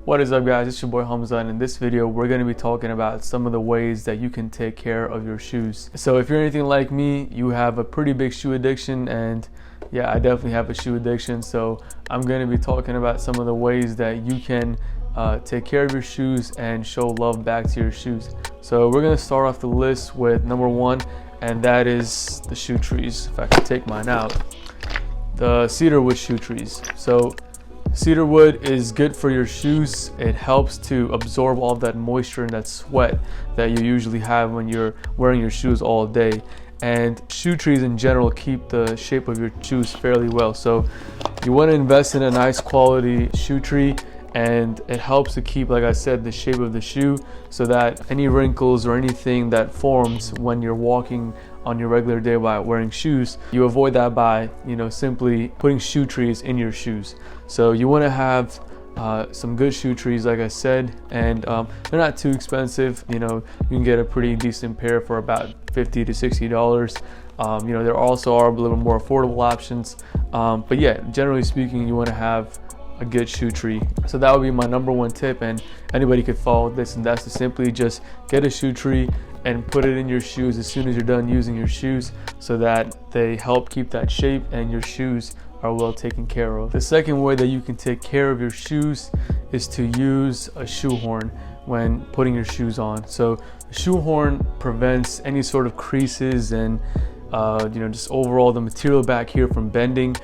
What is up, guys? It's your boy Hamza, and in this video we're going to be talking about some of the ways that you can take care of your shoes. So if you're anything like me, you have a pretty big shoe addiction, and yeah, I definitely have a shoe addiction. So I'm going to be talking about some of the ways that you can take care of your shoes and show love back to your shoes. So we're going to start off the list with number one, and that is the shoe trees. If I can take mine out, the Cedarwood shoe trees. So Cedarwood is good for your shoes. It helps to absorb all that moisture and that sweat that you usually have when you're wearing your shoes all day. And shoe trees in general keep the shape of your shoes fairly well. So you want to invest in a nice quality shoe tree, and it helps to keep, like I said, the shape of the shoe, so that any wrinkles or anything that forms when you're walking on your regular day by wearing shoes, you avoid that by simply putting shoe trees in your shoes. So you want to have some good shoe trees, like I said, and they're not too expensive. You can get a pretty decent pair for about $50 to $60. There also are a little more affordable options, but yeah, generally speaking, you want to have a good shoe tree. So that would be my number one tip, and anybody could follow this, and that's to simply just get a shoe tree and put it in your shoes as soon as you're done using your shoes, so that they help keep that shape and your shoes are well taken care of. The second way that you can take care of your shoes is to use a shoe horn when putting your shoes on. So the shoe horn prevents any sort of creases and just overall the material back here from bending.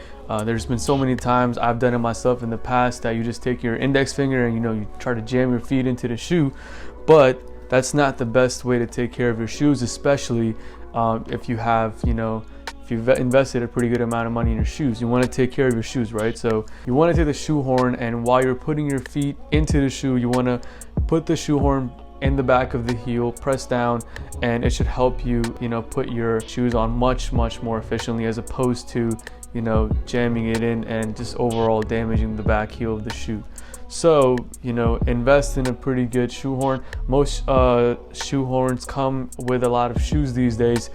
There's been so many times I've done it myself in the past that you just take your index finger and you try to jam your feet into the shoe, but that's not the best way to take care of your shoes, especially if you have if you've invested a pretty good amount of money in your shoes. You want to take care of your shoes, right? So you want to take the shoe horn, and while you're putting your feet into the shoe, you want to put the shoe horn in the back of the heel, press down, and it should help you put your shoes on much more efficiently, as opposed to jamming it in and just overall damaging the back heel of the shoe. So invest in a pretty good shoe horn. Most shoe horns come with a lot of shoes these days.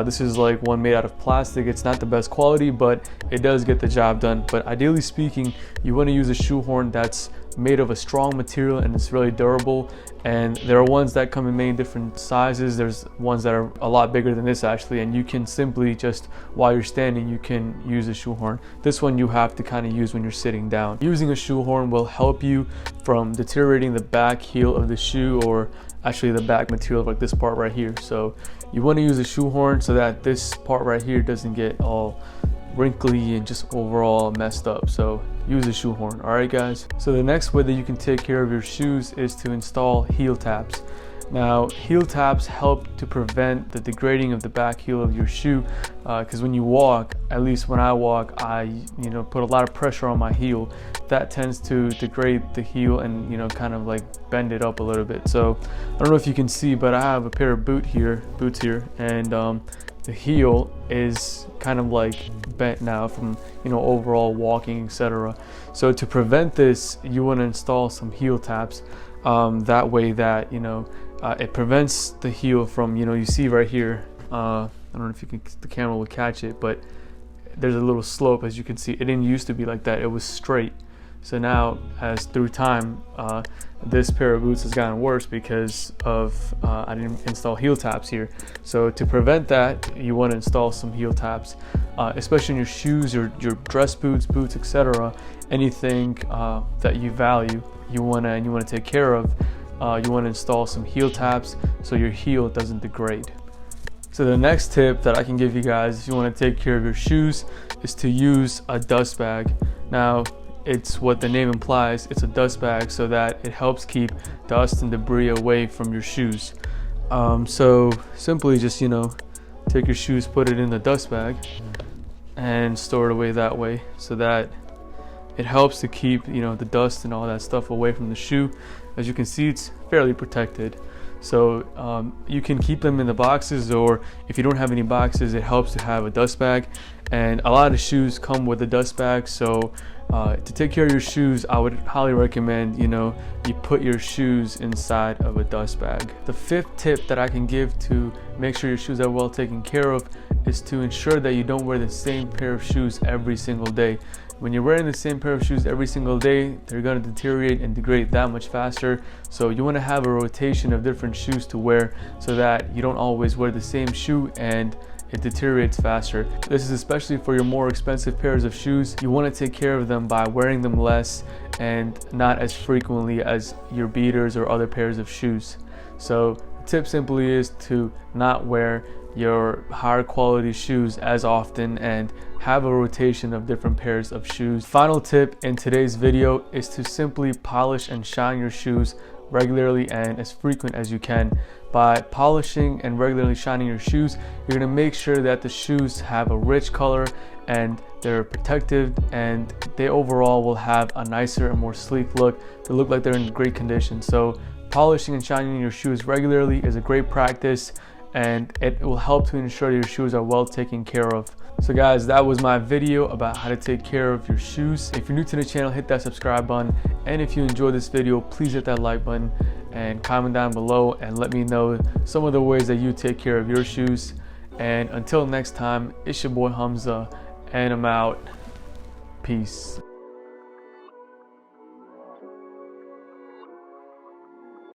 This is like one made out of plastic. It's not the best quality, but it does get the job done. But ideally speaking, you want to use a shoe horn that's made of a strong material and it's really durable. And there are ones that come in many different sizes. There's ones that are a lot bigger than this actually, and you can simply just, while you're standing, you can use a shoe horn. This one you have to kind of use when you're sitting down. Using a shoe horn will help you from deteriorating the back heel of the shoe, or actually the back material, like this part right here. So you want to use a shoe horn so that this part right here doesn't get all wrinkly and just overall messed up. So use a shoe horn. All right, guys. So the next way that you can take care of your shoes is to install heel taps. Now, heel taps help to prevent the degrading of the back heel of your shoe, because when you walk, at least when I walk, I put a lot of pressure on my heel. That tends to degrade the heel and kind of like bend it up a little bit. So I don't know if you can see, but I have a pair of boots here, and the heel is kind of like bent now from overall walking, etc. So to prevent this, you want to install some heel taps. That way that it prevents the heel from you see right here, I don't know if the camera will catch it, but there's a little slope. As you can see, it didn't used to be like that. It was straight. So now, as through time, this pair of boots has gotten worse because of I didn't install heel taps here. So to prevent that, you want to install some heel taps, especially in your shoes, your dress boots, etc. Anything that you value, you want to take care of. You want to install some heel taps so your heel doesn't degrade. So the next tip that I can give you guys, if you want to take care of your shoes, is to use a dust bag. Now, it's what the name implies. It's a dust bag so that it helps keep dust and debris away from your shoes. So simply just take your shoes, put it in the dust bag, and store it away that way, so that it helps to keep the dust and all that stuff away from the shoe. As you can see, it's fairly protected. So you can keep them in the boxes, or if you don't have any boxes, it helps to have a dust bag. And a lot of shoes come with a dust bag. So to take care of your shoes, I would highly recommend you put your shoes inside of a dust bag. The fifth tip that I can give to make sure your shoes are well taken care of is to ensure that you don't wear the same pair of shoes every single day. When you're wearing the same pair of shoes every single day, they're going to deteriorate and degrade that much faster. So you want to have a rotation of different shoes to wear so that you don't always wear the same shoe and it deteriorates faster. This is especially for your more expensive pairs of shoes. You want to take care of them by wearing them less and not as frequently as your beaters or other pairs of shoes. So the tip simply is to not wear your higher quality shoes as often and have a rotation of different pairs of shoes. Final tip in today's video is to simply polish and shine your shoes regularly and as frequent as you can. By polishing and regularly shining your shoes, you're going to make sure that the shoes have a rich color and they're protective, and they overall will have a nicer and more sleek look. They look like they're in great condition. So polishing and shining your shoes regularly is a great practice, and it will help to ensure your shoes are well taken care of. So guys, that was my video about how to take care of your shoes. If you're new to the channel, hit that subscribe button, and if you enjoyed this video, please hit that like button and comment down below and let me know some of the ways that you take care of your shoes. And until next time, it's your boy Hamza, and I'm out. Peace.